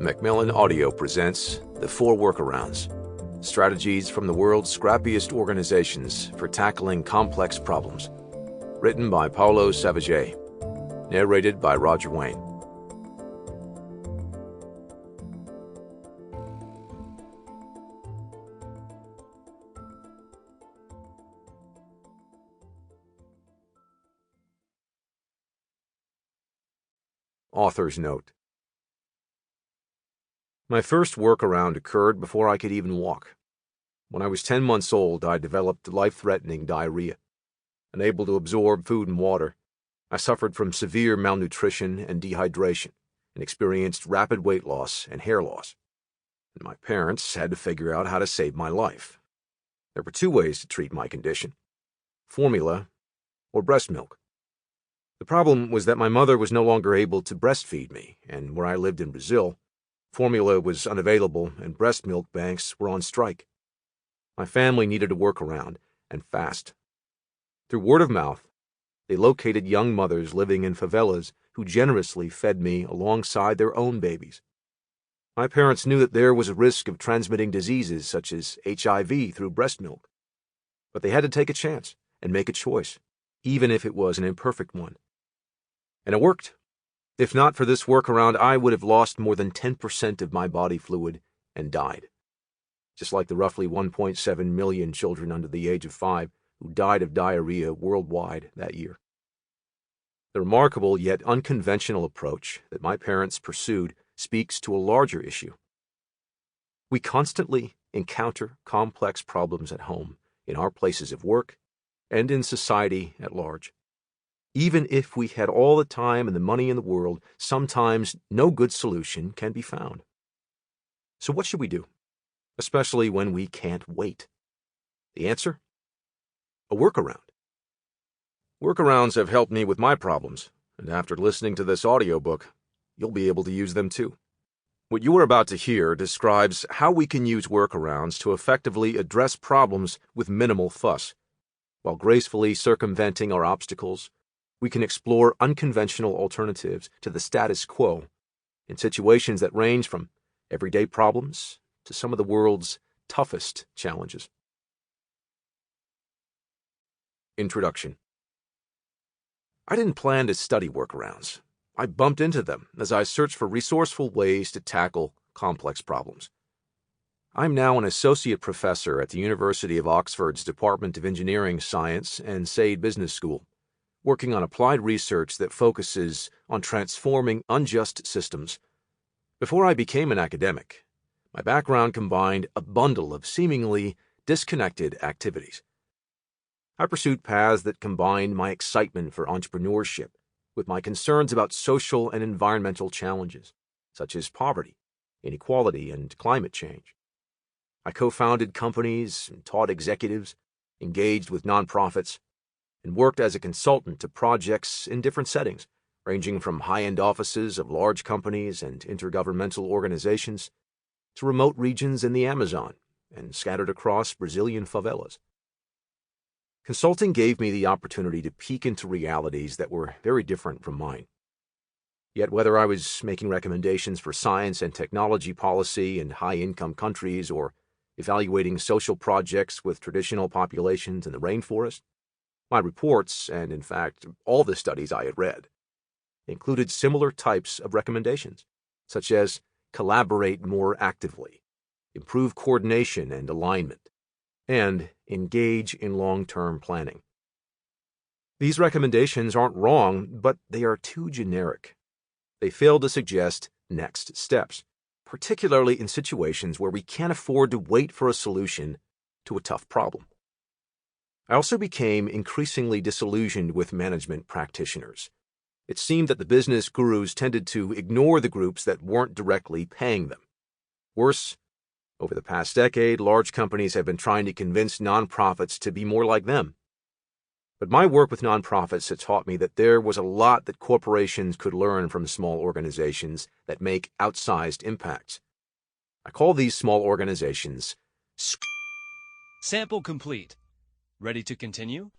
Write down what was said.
Macmillan Audio presents The 4 Workarounds, strategies from the world's scrappiest organizations for tackling complex problems. Written by Paulo Savaget. Narrated by Roger Wayne. Author's note. My first workaround occurred before I could even walk. When I was 10 months old, I developed life-threatening diarrhea. Unable to absorb food and water, I suffered from severe malnutrition and dehydration and experienced rapid weight loss and hair loss. And my parents had to figure out how to save my life. There were 2 ways to treat my condition: formula or breast milk. The problem was that my mother was no longer able to breastfeed me, and where I lived in Brazil, formula was unavailable and breast milk banks were on strike. My family needed a workaround, and fast. Through word of mouth, they located young mothers living in favelas who generously fed me alongside their own babies. My parents knew that there was a risk of transmitting diseases such as HIV through breast milk, but they had to take a chance and make a choice, even if it was an imperfect one. And it worked. If not for this workaround, I would have lost more than 10% of my body fluid and died. Just like the roughly 1.7 million children under the age of 5 who died of diarrhea worldwide that year. The remarkable yet unconventional approach that my parents pursued speaks to a larger issue. We constantly encounter complex problems at home, in our places of work, and in society at large. Even if we had all the time and the money in the world, sometimes no good solution can be found. So what should we do, especially when we can't wait? The answer? A workaround. Workarounds have helped me with my problems, and after listening to this audiobook, you'll be able to use them too. What you are about to hear describes how we can use workarounds to effectively address problems with minimal fuss. While gracefully circumventing our obstacles, we can explore unconventional alternatives to the status quo in situations that range from everyday problems to some of the world's toughest challenges. Introduction. I didn't plan to study workarounds. I bumped into them as I searched for resourceful ways to tackle complex problems. I'm now an associate professor at the University of Oxford's Department of Engineering Science and Said Business School, working on applied research that focuses on transforming unjust systems. Before I became an academic, my background combined a bundle of seemingly disconnected activities. I pursued paths that combined my excitement for entrepreneurship with my concerns about social and environmental challenges, such as poverty, inequality, and climate change. I co-founded companies and taught executives, engaged with nonprofits, and worked as a consultant to projects in different settings, ranging from high-end offices of large companies and intergovernmental organizations to remote regions in the Amazon and scattered across Brazilian favelas. Consulting gave me the opportunity to peek into realities that were very different from mine. Yet whether I was making recommendations for science and technology policy in high-income countries or evaluating social projects with traditional populations in the rainforest, my reports, and in fact all the studies I had read, included similar types of recommendations, such as collaborate more actively, improve coordination and alignment, and engage in long-term planning. These recommendations aren't wrong, but they are too generic. They fail to suggest next steps, particularly in situations where we can't afford to wait for a solution to a tough problem. I also became increasingly disillusioned with management practitioners. It seemed that the business gurus tended to ignore the groups that weren't directly paying them. Worse, over the past decade, large companies have been trying to convince nonprofits to be more like them. But my work with nonprofits had taught me that there was a lot that corporations could learn from small organizations that make outsized impacts. I call these small organizations Sample complete. Ready to continue?